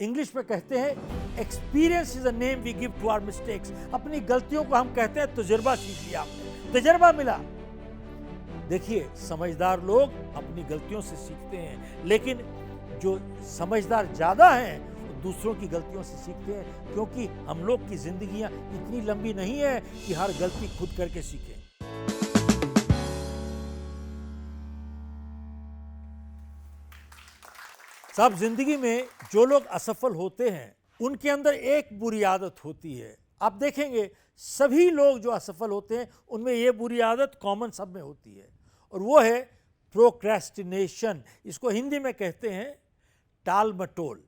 English में कहते हैं experience is a name we give to our mistakes. अपनी गलतियों को हम कहते हैं तजुर्बा सीख लिया आपने, तजुर्बा मिला। देखिए, समझदार लोग अपनी गलतियों से सीखते हैं, लेकिन जो समझदार ज्यादा हैं वो दूसरों की गलतियों से सीखते हैं, क्योंकि हम लोग की जिंदगियां इतनी लंबी नहीं है कि हर गलती खुद करके सीखें। साहब, जिंदगी में जो लोग असफल होते हैं उनके अंदर एक बुरी आदत होती है। आप देखेंगे सभी लोग जो असफल होते हैं उनमें ये बुरी आदत कॉमन सब में होती है, और वो है प्रोक्रेस्टिनेशन। इसको हिंदी में कहते हैं टाल मटोल।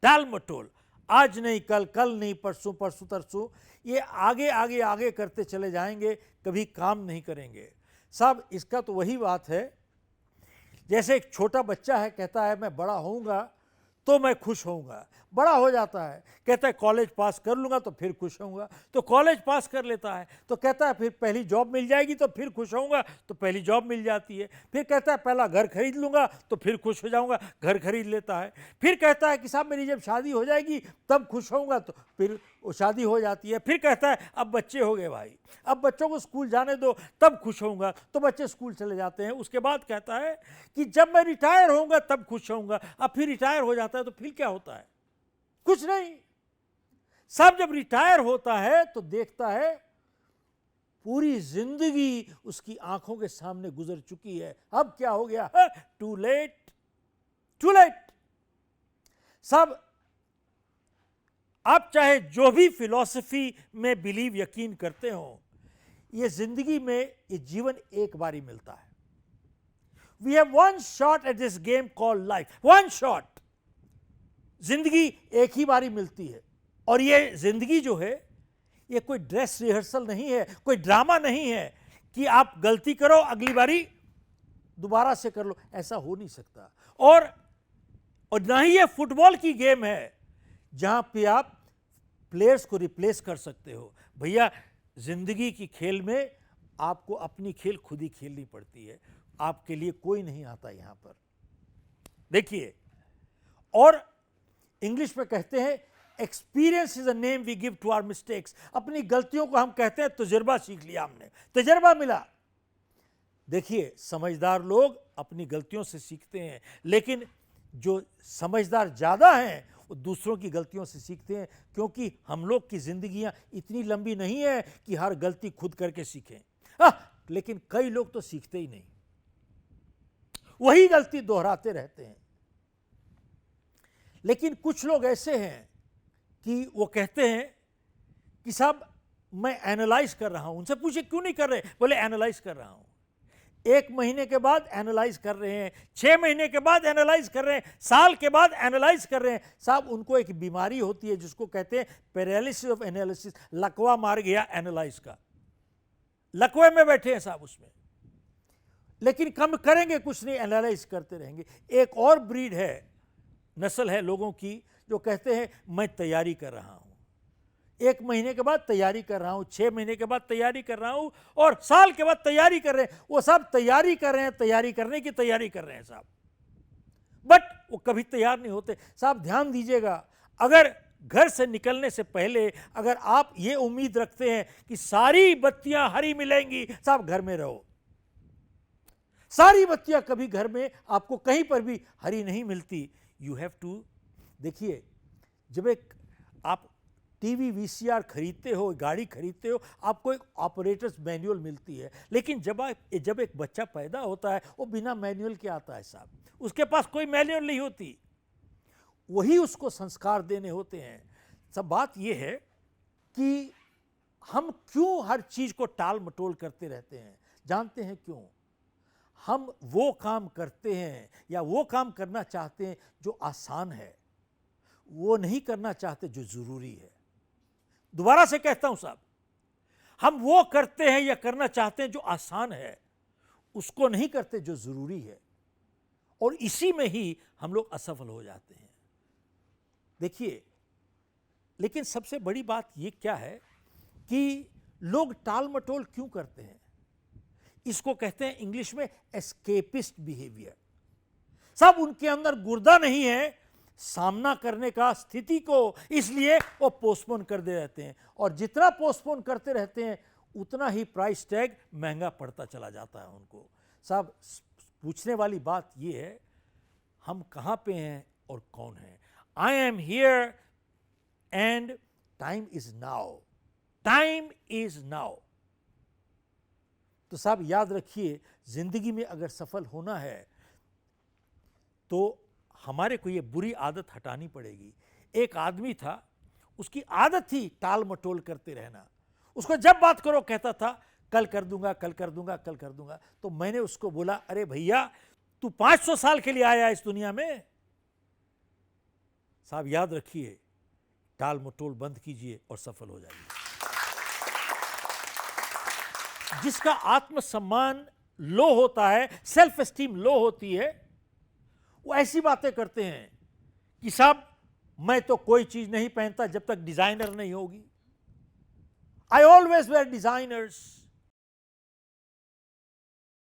टाल मटोल, आज नहीं कल, कल नहीं परसों, परसों तरसों, ये आगे आगे आगे करते चले जाएंगे, कभी काम नहीं करेंगे। साहब, इसका तो वही बात है जैसे एक छोटा बच्चा है, कहता है मैं बड़ा होऊंगा तो मैं खुश होऊंगा। बड़ा हो जाता है, कहता है कॉलेज पास कर लूंगा तो फिर खुश होऊंगा, तो कॉलेज पास कर लेता है। तो कहता है फिर पहली जॉब मिल जाएगी तो फिर खुश होऊंगा, तो पहली जॉब मिल जाती है। फिर कहता है पहला घर खरीद लूंगा तो फिर खुश हो जाऊंगा, घर खरीद लेता है। फिर कहता है कि साहब मेरी जब शादी हो जाएगी तब खुश होऊंगा, तो फिर वो शादी हो जाती है। फिर कहता है अब बच्चे हो गए भाई, अब बच्चों को स्कूल जाने दो तब खुश होऊंगा, तो बच्चे स्कूल चले जाते हैं। उसके बाद कहता है कि जब मैं रिटायर होऊंगा तब खुश होऊंगा। अब फिर रिटायर हो जाता है तो फिर क्या होता है? कुछ नहीं। सब जब रिटायर होता है तो देखता है पूरी जिंदगी उसकी आंखों के सामने गुजर चुकी है। अब क्या हो गया? Too late, too late. सब, आप चाहे जो भी फिलॉसफी में बिलीव, यकीन करते हो, ये जिंदगी में ये जीवन एक बार ही मिलता है। We have one shot at this game called life, one shot. जिंदगी एक ही बारी मिलती है, और ये जिंदगी जो है ये कोई ड्रेस रिहर्सल नहीं है, कोई ड्रामा नहीं है कि आप गलती करो अगली बारी दोबारा से कर लो, ऐसा हो नहीं सकता। और ना ही ये फुटबॉल की गेम है जहां पे आप प्लेयर्स को रिप्लेस कर सकते हो। भैया, जिंदगी की खेल में आपको अपनी खेल खुद ही खेलनी पड़ती है, आपके लिए कोई नहीं आता यहां पर। देखिए, और इंग्लिश में कहते हैं experience is a name we give to our mistakes. अपनी गलतियों को हम कहते हैं तजुर्बा सीख लिया हमने, तजुर्बा मिला। देखिए, समझदार लोग अपनी गलतियों से सीखते हैं, लेकिन जो समझदार ज्यादा हैं वो दूसरों की गलतियों से सीखते हैं, क्योंकि हम लोग की जिंदगियां इतनी लंबी नहीं है कि हर गलती खुद करके सीखें। लेकिन कई लोग तो सीखते ही नहीं, वही गलती दोहराते रहते हैं। लेकिन कुछ लोग ऐसे हैं कि वो कहते हैं कि साहब मैं एनालाइज कर रहा हूं। उनसे पूछे क्यों नहीं कर रहे? बोले एनालाइज कर रहा हूं। 1 महीने के बाद एनालाइज कर रहे हैं, 6 महीने के बाद एनालाइज कर रहे हैं, साल के बाद एनालाइज कर रहे हैं। साहब, उनको एक बीमारी होती है जिसको कहते हैं पैरालिसिस ऑफ एनालिसिस। लकवा मार गया एनालाइज का, लकवे में बैठे हैं साहब उसमें, लेकिन कम करेंगे कुछ नहीं, एनालाइज करते रहेंगे। एक और ब्रीड है, नस्ल है लोगों की जो कहते हैं मैं तैयारी कर रहा हूं, 1 महीने के बाद तैयारी कर रहा हूं, 6 महीने के बाद तैयारी कर रहा हूं, और साल के बाद तैयारी कर रहे हैं। वो सब तैयारी कर रहे हैं, तैयारी करने की तैयारी कर रहे हैं साहब, बट वो कभी तैयार नहीं होते। साहब, ध्यान दीजिएगा, अगर घर से निकलने से पहले अगर आप ये उम्मीद रखते हैं कि सारी बत्तियां हरी मिलेंगी, साहब घर में रहो। सारी बत्तियां कभी घर में आपको कहीं पर भी हरी नहीं मिलती। यू हैव टू, देखिए, जब एक आप टीवी वीसीआर खरीदते हो, गाड़ी खरीदते हो, आपको एक ऑपरेटर्स मैनुअल मिलती है, लेकिन जब एक बच्चा पैदा होता है वो बिना मैनुअल के आता है साहब, उसके पास कोई मैनुअल नहीं होती, वही उसको संस्कार देने होते हैं। सब बात यह है कि हम क्यों हर चीज को टाल मटोल करते रहते हैं? जानते हैं क्यों? हम वो काम करते हैं या वो काम करना चाहते हैं जो आसान है, वो नहीं करना चाहते जो जरूरी है। दोबारा से कहता हूं साहब, हम वो करते हैं या करना चाहते हैं जो आसान है, उसको नहीं करते जो जरूरी है, और इसी में ही हम लोग असफल हो जाते हैं। देखिए, लेकिन सबसे बड़ी बात ये क्या है कि लोग टाल मटोल क्यों करते हैं? इसको कहते हैं इंग्लिश में एस्केपिस्ट बिहेवियर। सब, उनके अंदर गुर्दा नहीं है, सामना करने का स्थिति को, इसलिए वो पोस्टपोन कर दे रहते हैं, और जितना पोस्टपोन करते रहते हैं उतना ही प्राइस टैग महंगा पड़ता चला जाता है उनको। साहब, पूछने वाली बात ये है, हम कहाँ पे हैं और कौन है? I am here and time is now, time is now. तो साहब याद रखिए, जिंदगी में अगर सफल होना है तो हमारे को ये बुरी आदत हटानी पड़ेगी। एक आदमी था, उसकी आदत थी टाल मटोल करते रहना। उसको जब बात करो कहता था कल कर दूंगा, कल कर दूंगा, कल कर दूंगा। तो मैंने उसको बोला, अरे भैया, तू 500 साल के लिए आया इस दुनिया में। साहब याद रखिए, टाल मटोल बंद कीजिए और सफल हो जाइए। जिसका आत्मसम्मान लो होता है, सेल्फ एस्टीम लो होती है, वो ऐसी बातें करते हैं कि साहब मैं तो कोई चीज नहीं पहनता जब तक डिजाइनर नहीं होगी। I always wear designers.